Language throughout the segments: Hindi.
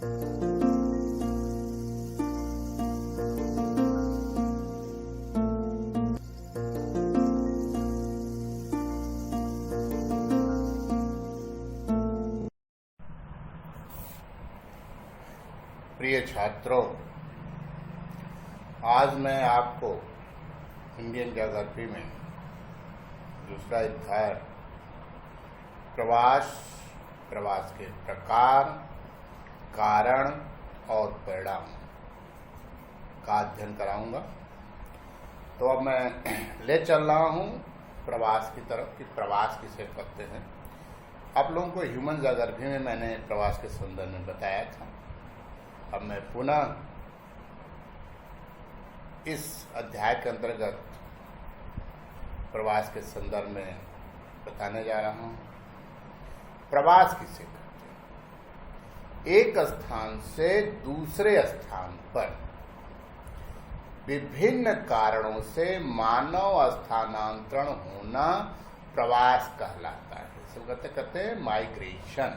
प्रिय छात्रों, आज मैं आपको इंडियन ज्योग्राफी में दूसरा अध्याय प्रवास के प्रकार, कारण और परिणाम का अध्ययन कराऊंगा। तो अब मैं ले चल रहा हूं प्रवास की तरफ कि प्रवास किसे कहते हैं। आप लोगों को ह्यूमन ज्योग्राफी में मैंने प्रवास के संदर्भ में बताया था। अब मैं पुनः इस अध्याय के अंतर्गत प्रवास के संदर्भ में बताने जा रहा हूं। प्रवास किसे कहते हैं? एक स्थान से दूसरे स्थान पर विभिन्न कारणों से मानव स्थानांतरण होना प्रवास कहलाता है। इसे कहते हैं माइग्रेशन।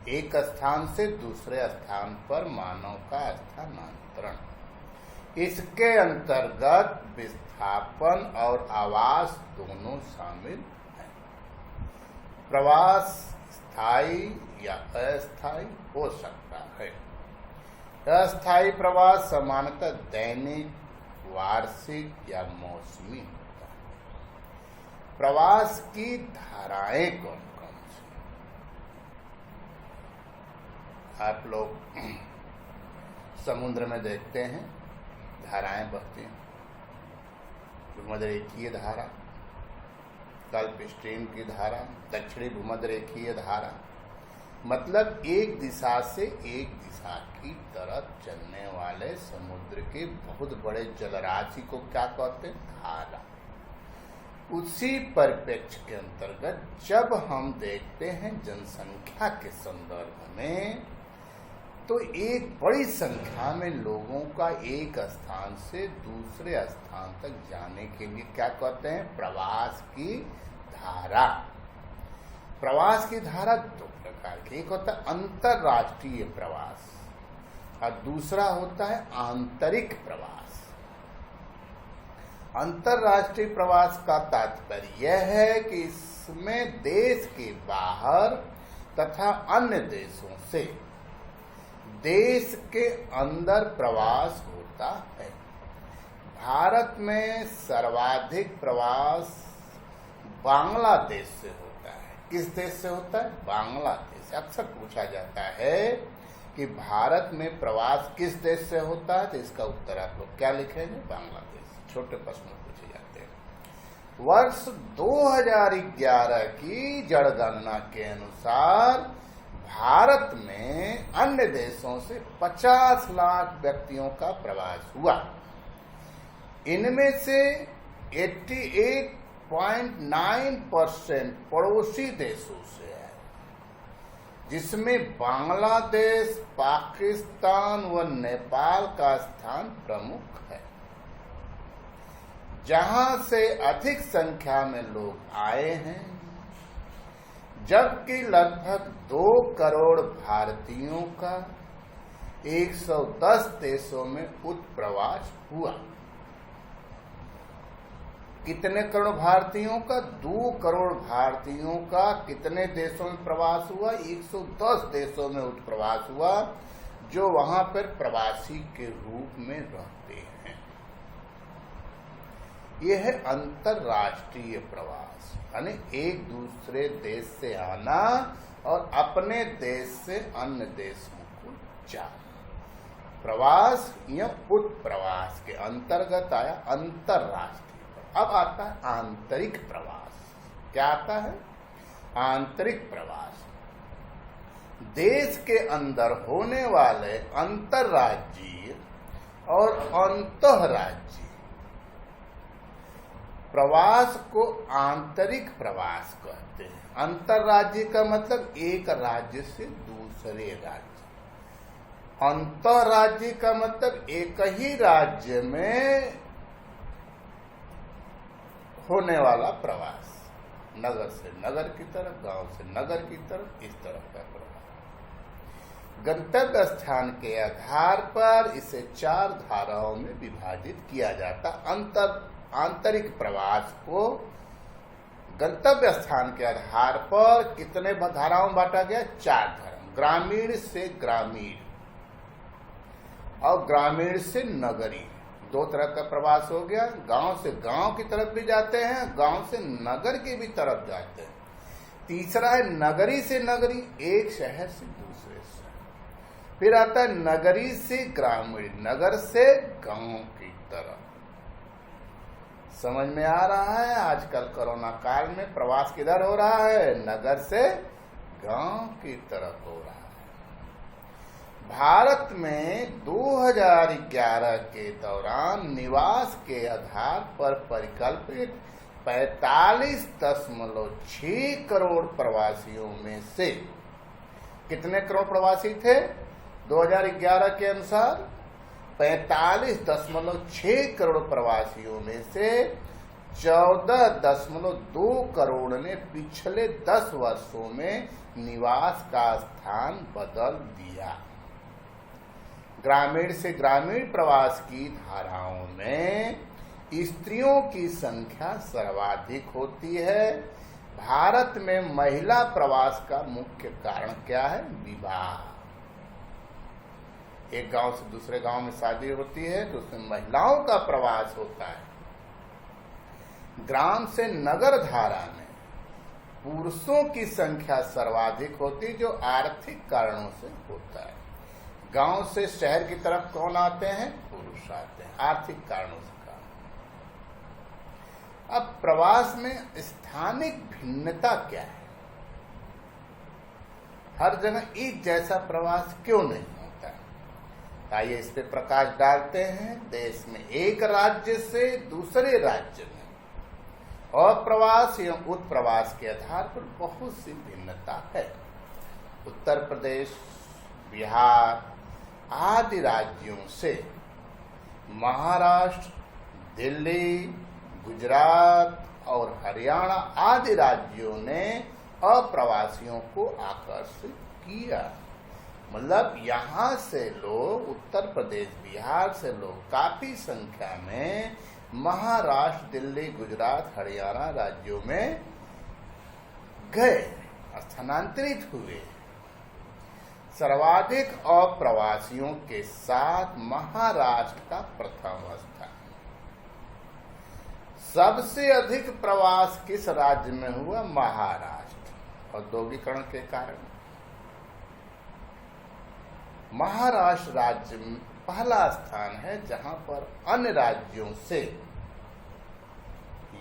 एक स्थान से दूसरे स्थान पर मानव का स्थानांतरण, इसके अंतर्गत विस्थापन और आवास दोनों शामिल हैं। प्रवास स्थायी या अस्थायी हो सकता है। अस्थायी प्रवास सामान्यतः दैनिक, वार्षिक या मौसमी होता है। प्रवास की धाराएं कौन कौन सी? आप लोग समुद्र में देखते हैं धाराएं बहती हैं। भूमध्यरेखीय धारा, गल्फ स्ट्रीम की धारा, दक्षिणी भूमध्यरेखीय धारा, मतलब एक दिशा से एक दिशा की तरफ चलने वाले समुद्र के बहुत बड़े जलराशि को क्या कहते हैं? धारा। उसी परिप्रेक्ष्य के अंतर्गत जब हम देखते हैं जनसंख्या के संदर्भ में, तो एक बड़ी संख्या में लोगों का एक स्थान से दूसरे स्थान तक जाने के लिए क्या कहते हैं? प्रवास की धारा। प्रवास की धारा दो प्रकार की, एक होता है अंतरराष्ट्रीय प्रवास और दूसरा होता है आंतरिक प्रवास। अंतरराष्ट्रीय प्रवास का तात्पर्य यह है कि इसमें देश के बाहर तथा अन्य देशों से देश के अंदर प्रवास होता है। भारत में सर्वाधिक प्रवास बांग्लादेश से होता है। किस देश से होता है? बांग्लादेश। अक्सर पूछा जाता है कि भारत में प्रवास किस देश से होता है, तो इसका उत्तर आप लोग क्या लिखेंगे? बांग्लादेश। छोटे प्रश्न पूछे जाते हैं। वर्ष 2011 की जनगणना के अनुसार भारत में अन्य देशों से 50 लाख व्यक्तियों का प्रवास हुआ। इनमें से 88.9% पड़ोसी देशों से है, जिसमें बांग्लादेश, पाकिस्तान व नेपाल का स्थान प्रमुख है। जहां से अधिक संख्या में लोग आए हैं, जबकि लगभग 2 करोड़ भारतीयों का 110 देशों में उत्प्रवास हुआ। कितने करोड़ भारतीयों का? 2 करोड़ भारतीयों का कितने देशों में प्रवास हुआ? 110 देशों में उत्प्रवास हुआ, जो वहां पर प्रवासी के रूप में रहते हैं। यह है अंतरराष्ट्रीय प्रवास, यानी एक दूसरे देश से आना और अपने देश से अन्य देशों को जाना। प्रवास या उत्प्रवास के अंतर्गत आया अंतरराष्ट्रीय। अब आता है आंतरिक प्रवास। क्या आता है? आंतरिक प्रवास देश के अंदर होने वाले अंतरराज्यीय और अंतःराज्यीय प्रवास को आंतरिक प्रवास कहते हैं। अंतर्राज्य का मतलब एक राज्य से दूसरे राज्य। अंतःराज्य का मतलब एक ही राज्य में होने वाला प्रवास, नगर से नगर की तरफ, गांव से नगर की तरफ, इस तरह का प्रवास। गंतव्य स्थान के आधार पर इसे 4 धाराओं में विभाजित किया जाता। आंतरिक प्रवास को गंतव्य स्थान के आधार पर कितने धाराओं में बांटा गया? 4 धारा। ग्रामीण से ग्रामीण और ग्रामीण से नगरी, 2 तरह का प्रवास हो गया। गांव से गांव की तरफ भी जाते हैं, गांव से नगर की भी तरफ जाते हैं। तीसरा है नगरी से नगरी, एक शहर से दूसरे शहर। फिर आता है नगरी से ग्रामीण, नगर से गांव की तरफ। समझ में आ रहा है? आजकल कोरोना काल में प्रवास किधर हो रहा है? नगर से गांव की तरफ हो रहा है। भारत में 2011 के दौरान निवास के आधार पर परिकल्पित 45.6 करोड़ प्रवासियों में से कितने करोड़ प्रवासी थे? 2011 के अनुसार 45.6 करोड़ प्रवासियों में से 14.2 करोड़ ने पिछले 10 वर्षों में निवास का स्थान बदल दिया। ग्रामीण से ग्रामीण प्रवास की धाराओं में स्त्रियों की संख्या सर्वाधिक होती है। भारत में महिला प्रवास का मुख्य कारण क्या है? विवाह। एक गांव से दूसरे गांव में शादी होती है तो उसमें महिलाओं का प्रवास होता है। ग्राम से नगर धारा में पुरुषों की संख्या सर्वाधिक होती, जो आर्थिक कारणों से होता है। गांव से शहर की तरफ कौन आते हैं? पुरुष आते हैं, आर्थिक कारणों से। अब प्रवास में स्थानिक भिन्नता क्या है? हर जगह एक जैसा प्रवास क्यों नहीं होता है? आइए इस पे प्रकाश डालते हैं। देश में एक राज्य से दूसरे राज्य में अप्रवास एवं उत्प्रवास के आधार पर बहुत सी भिन्नता है। उत्तर प्रदेश, बिहार आदि राज्यों से महाराष्ट्र, दिल्ली, गुजरात और हरियाणा आदि राज्यों ने अप्रवासियों को आकर्षित किया। मतलब यहाँ से लोग, उत्तर प्रदेश, बिहार से लोग काफी संख्या में महाराष्ट्र, दिल्ली, गुजरात, हरियाणा राज्यों में गए, स्थानांतरित हुए। सर्वाधिक अप्रवासियों के साथ महाराष्ट्र का प्रथम स्थान। सबसे अधिक प्रवास किस राज्य में हुआ? महाराष्ट्र। औद्योगिकरण के कारण महाराष्ट्र राज्य में पहला स्थान है, जहां पर अन्य राज्यों से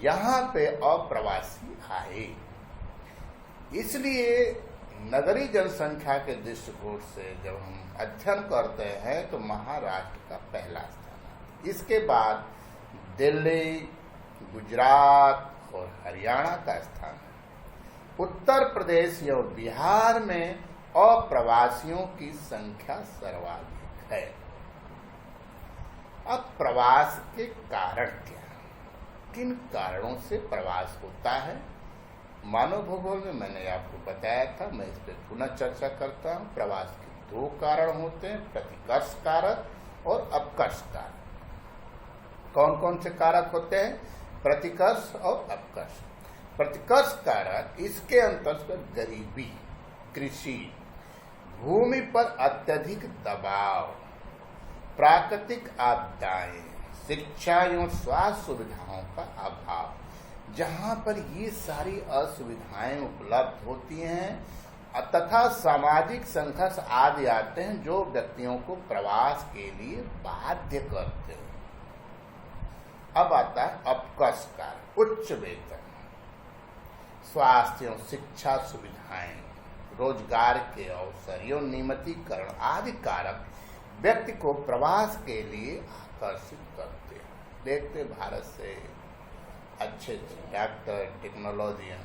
यहां पे अप्रवासी आए। इसलिए नगरीय जनसंख्या के दृष्टिकोण से जब हम अध्ययन करते हैं तो महाराष्ट्र का पहला स्थान है। इसके बाद दिल्ली, गुजरात और हरियाणा का स्थान है। उत्तर प्रदेश एवं बिहार में अप्रवासियों की संख्या सर्वाधिक है। अब प्रवास के कारण क्या? किन कारणों से प्रवास होता है? मानव भूगोल में मैंने आपको बताया था, मैं इस पर पुनः चर्चा करता हूं। प्रवास के 2 कारण होते हैं, प्रतिकर्ष कारक और अपकर्ष कारक। कौन कौन से कारक होते हैं? प्रतिकर्ष और अपकर्ष। प्रतिकर्ष कारक इसके अंतर्गत गरीबी, कृषि, भूमि पर अत्यधिक दबाव, प्राकृतिक आपदाएं, शिक्षा एवं स्वास्थ्य सुविधाओं का अभाव। जहां पर ये सारी असुविधाएं उपलब्ध होती हैं तथा सामाजिक संघर्ष आदि आते हैं, जो व्यक्तियों को प्रवास के लिए बाध्य करते हैं। अब आता है अपकर्ष कारक। उच्च वेतन, स्वास्थ्य एवं शिक्षा सुविधाएं, रोजगार के अवसर एवं नियमितीकरण आदि कारक व्यक्ति को प्रवास के लिए आकर्षित करते हैं। देखते भारत से अच्छे डॉक्टर, टेक्नोलॉजियन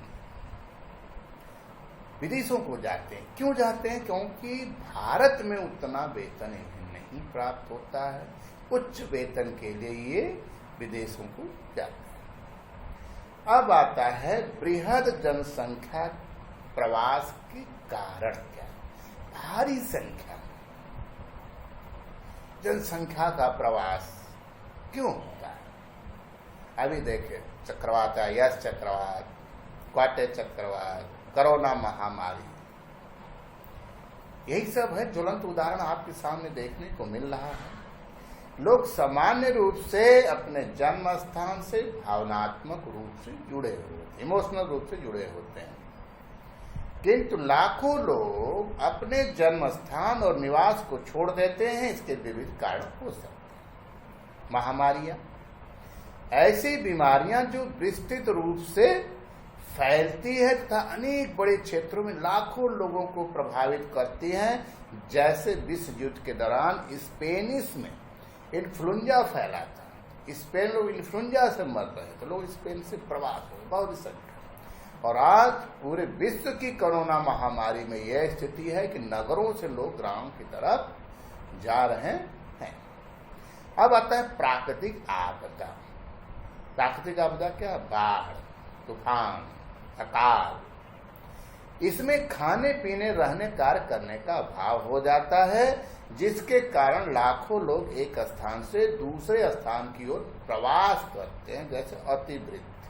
विदेशों को जाते हैं। क्यों जाते हैं? क्योंकि भारत में उतना वेतन नहीं प्राप्त होता है। उच्च वेतन के लिए ये विदेशों को जाते हैं। अब आता है बृहद जनसंख्या प्रवास के कारण क्या? भारी संख्या में जनसंख्या का प्रवास क्यों होता है? अभी देखे चक्रवात है, यश चक्रवात, क्वाटे चक्रवात, कोरोना महामारी, यही सब है ज्वलंत उदाहरण आपके सामने देखने को मिल रहा है। लोग सामान्य रूप से अपने जन्म स्थान से भावनात्मक रूप से जुड़े हुए, इमोशनल रूप से जुड़े होते हैं, किंतु लाखों लोग अपने जन्म स्थान और निवास को छोड़ देते हैं। इसके विविध कारण हो सकते हैं। महामारियां, ऐसी बीमारियां जो विस्तृत रूप से फैलती है तथा अनेक बड़े क्षेत्रों में लाखों लोगों को प्रभावित करती हैं, जैसे विश्व युद्ध के दौरान स्पेनिश में इन्फ्लुएंजा फैला था। स्पेन लोग इन्फ्लुएंजा से मर रहे थे, लोग स्पेन से प्रवास हुए बहुत संख्या। और आज पूरे विश्व की कोरोना महामारी में यह स्थिति है कि नगरों से लोग ग्राम की तरफ जा रहे हैं। अब आता है प्राकृतिक आपदा। प्राकृतिक आपदा क्या? बाढ़, तूफान, अकाल। इसमें खाने पीने रहने कार्य करने का अभाव हो जाता है, जिसके कारण लाखों लोग एक स्थान से दूसरे स्थान की ओर प्रवास करते हैं, जैसे अतिवृष्टि,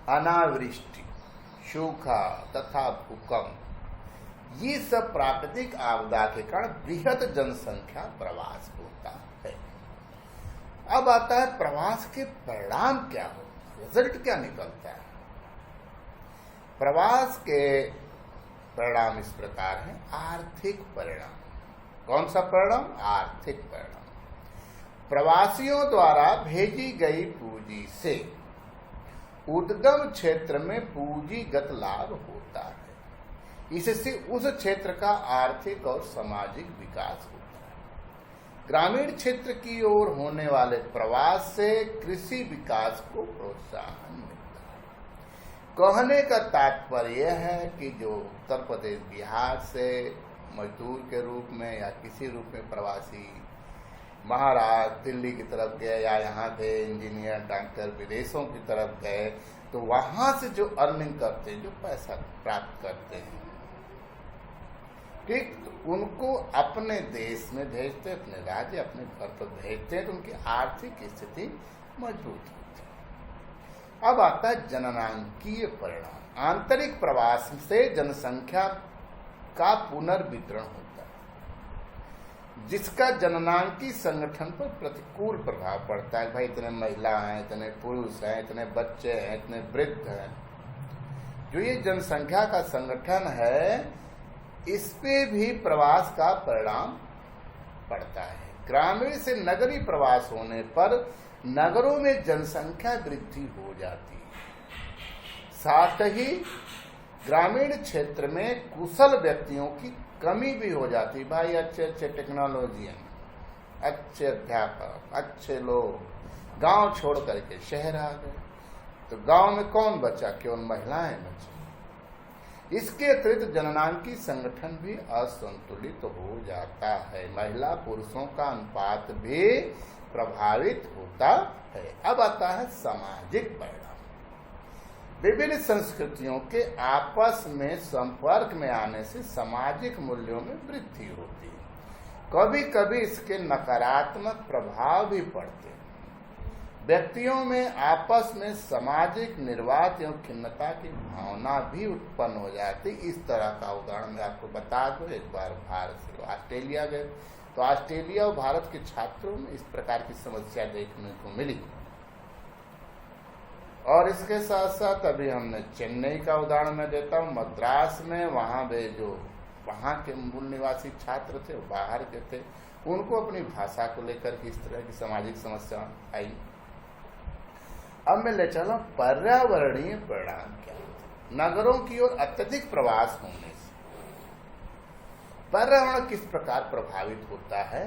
अनावृष्टि, सूखा तथा भूकंप। ये सब प्राकृतिक आपदा के कारण बृहद जनसंख्या प्रवास होता है। अब आता है प्रवास के परिणाम क्या होता है, रिजल्ट क्या निकलता है। प्रवास के परिणाम इस प्रकार है। आर्थिक परिणाम। कौन सा परिणाम? आर्थिक परिणाम। प्रवासियों द्वारा भेजी गई पूंजी से उद्गम क्षेत्र में पूंजीगत लाभ होता है। इससे उस क्षेत्र का आर्थिक और सामाजिक विकास होता है। ग्रामीण क्षेत्र की ओर होने वाले प्रवास से कृषि विकास को प्रोत्साहन मिलता है। कहने का तात्पर्य है कि जो उत्तर प्रदेश बिहार से मजदूर के रूप में या किसी रूप में प्रवासी महाराष्ट्र दिल्ली की तरफ गए या यहाँ थे इंजीनियर डॉक्टर विदेशों की तरफ गए, तो वहां से जो अर्निंग करते हैं, जो पैसा प्राप्त करते हैं, ठीक, तो उनको अपने देश में भेजते, अपने राज्य अपने घर पर भेजते हैं, तो उनकी आर्थिक स्थिति मजबूत होती है। अब आता है जननांकीय परिणाम। आंतरिक प्रवास से जनसंख्या का पुनर्वितरण होता है, जिसका जननांकी संगठन पर प्रतिकूल प्रभाव पड़ता है। भाई इतने महिला हैं, इतने पुरुष हैं, इतने बच्चे हैं, इतने वृद्ध हैं। जो ये जनसंख्या का संगठन है, इस पे भी प्रवास का परिणाम पड़ता है। ग्रामीण से नगरीय प्रवास होने पर नगरों में जनसंख्या वृद्धि हो जाती है। साथ ही ग्रामीण क्षेत्र में कुशल व्यक्तियों की कमी भी हो जाती। भाई अच्छे अच्छे टेक्नोलॉजियन, अच्छे अध्यापक, अच्छे लोग गांव छोड़ करके शहर आ गए, तो गांव में कौन बचा? केवल महिलाएं बची। इसके अतिरिक्त जननांकी संगठन भी असंतुलित हो जाता है। महिला पुरुषों का अनुपात भी प्रभावित होता है। अब आता है सामाजिक परिणाम। विभिन्न संस्कृतियों के आपस में संपर्क में आने से सामाजिक मूल्यों में वृद्धि होती है। कभी कभी इसके नकारात्मक प्रभाव भी पड़ते हैं। व्यक्तियों में आपस में सामाजिक निर्वात एवं खिन्नता की भावना भी उत्पन्न हो जाती। इस तरह का उदाहरण मैं आपको बता दूं। एक बार भारत से ऑस्ट्रेलिया गए, तो ऑस्ट्रेलिया और भारत के छात्रों में इस प्रकार की समस्या देखने को मिली। और इसके साथ साथ अभी हमने चेन्नई का उदाहरण मैं देता हूँ। मद्रास में वहाँ वे जो वहाँ के मूल निवासी छात्र थे, बाहर के थे, उनको अपनी भाषा को लेकर के इस तरह की सामाजिक समस्या आई। अब मैं ले चला पर्यावरणीय परिणाम क्या होते। नगरों की ओर अत्यधिक प्रवास होने से पर्यावरण किस प्रकार प्रभावित होता है।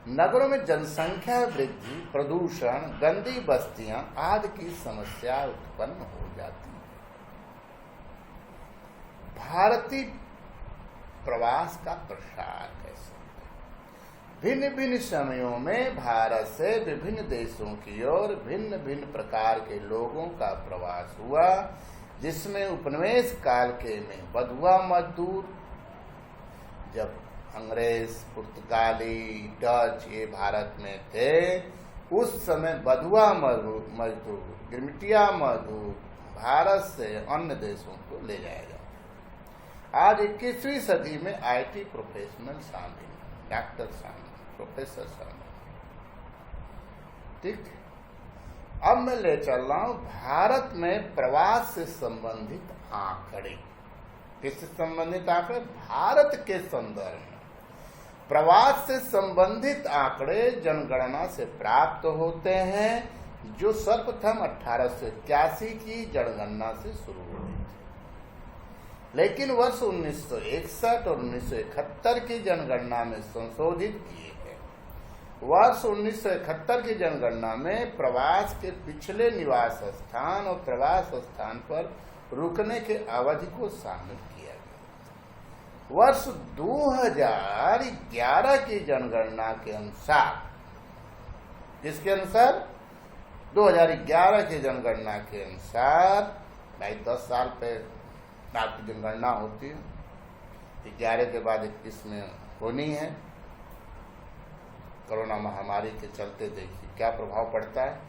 नगरों में जनसंख्या वृद्धि, प्रदूषण, गंदी बस्तियां आदि की समस्या उत्पन्न हो जाती है। भारतीय प्रवास का प्रसार कैसे? भिन्न भिन्न समयों में भारत से विभिन्न देशों की ओर भिन्न भिन्न प्रकार के लोगों का प्रवास हुआ, जिसमें उपनिवेश काल के में बंधुआ मजदूर, जब अंग्रेज, पुर्तगाली, डच ये भारत में थे, उस समय बधुआ मजदूर, गिरमिटिया मजदूर भारत से अन्य देशों को ले जाया जाता। आज 21वीं सदी में आईटी प्रोफेशनल शामिल, डॉक्टर शामिल, प्रोफेसर शामिल। ठीक, अब मैं ले चल रहा हूं भारत में प्रवास से संबंधित आंकड़े। किससे संबंधित आंकड़े? भारत के संदर्भ में प्रवास से संबंधित आंकड़े जनगणना से प्राप्त होते हैं, जो सर्वप्रथम 1881 की जनगणना से शुरू हुई थी, लेकिन वर्ष 1961 और 1971 की जनगणना में संशोधित किए गए। वर्ष 1971 की जनगणना में प्रवास के पिछले निवास स्थान और प्रवास स्थान पर रुकने के अवधि को शामिल किया गया। वर्ष 2011 की जनगणना के अनुसार, किसके अनुसार? 2011 की जनगणना के अनुसार, भाई 10 साल पे आपकी जनगणना होती है, 11 के बाद 21 में होनी है। कोरोना महामारी के चलते देखिए क्या प्रभाव पड़ता है।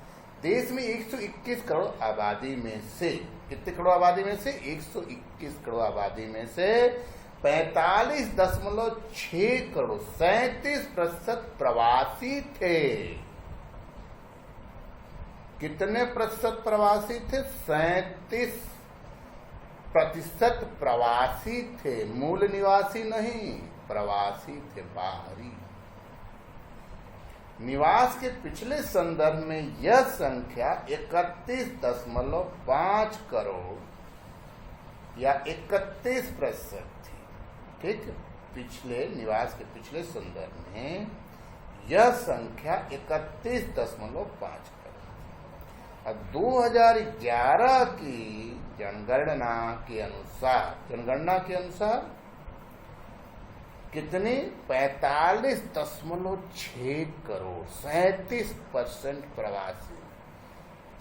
देश में 121 करोड़ आबादी में से, कितने करोड़ आबादी में से? 121 करोड़ आबादी में से 45.6 करोड़, 37% प्रवासी थे। कितने प्रतिशत प्रवासी थे? 37% प्रवासी थे, मूल निवासी नहीं, प्रवासी थे, बाहरी। निवास के पिछले संदर्भ में यह संख्या 31.5 करोड़ या 31% थी। ठीक, पिछले निवास के पिछले संदर्भ में यह संख्या 31.5 करोड़। अब 2011 की जनगणना के अनुसार कितनी? 45.6 करोड़, 37% प्रवासी।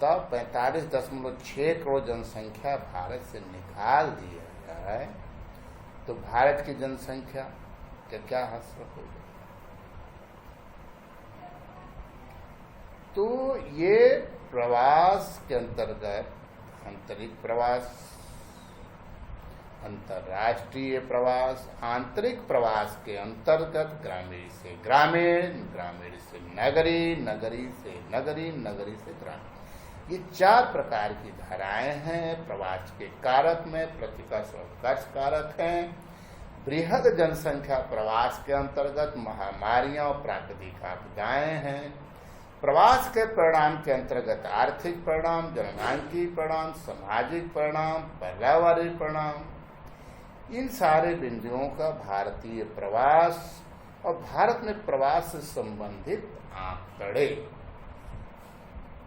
तब 45.6 करोड़ जनसंख्या भारत से निकाल दिया जाए तो भारत की जनसंख्या का क्या हासिल होगा? तो ये प्रवास के अंतर्गत आंतरिक प्रवास, अंतर्राष्ट्रीय प्रवास, आंतरिक प्रवास के अंतर्गत ग्रामीण से ग्रामीण, ग्रामीण से नगरी, नगरी से नगरी, नगरी से ग्रामीण, ये 4 प्रकार की धाराएं हैं प्रवास के कारक में। प्रतिकर्ष और कर्ष कारक हैं। बृहद जनसंख्या प्रवास के अंतर्गत महामारियां और प्राकृतिक आपदाएं हैं। प्रवास के परिणाम के अंतर्गत आर्थिक परिणाम, जनसांख्यिक परिणाम, सामाजिक परिणाम, पर्यावरणीय परिणाम, इन सारे बिंदुओं का भारतीय प्रवास और भारत में प्रवास से संबंधित आंकड़े,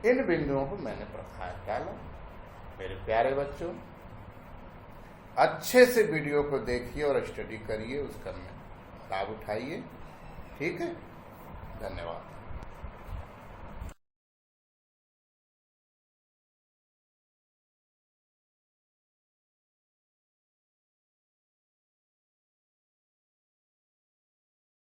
इन बिंदुओं पर मैंने प्रकाश डाला। मेरे प्यारे बच्चों, अच्छे से वीडियो को देखिए और स्टडी करिए, उसका लाभ उठाइए। ठीक है, धन्यवाद।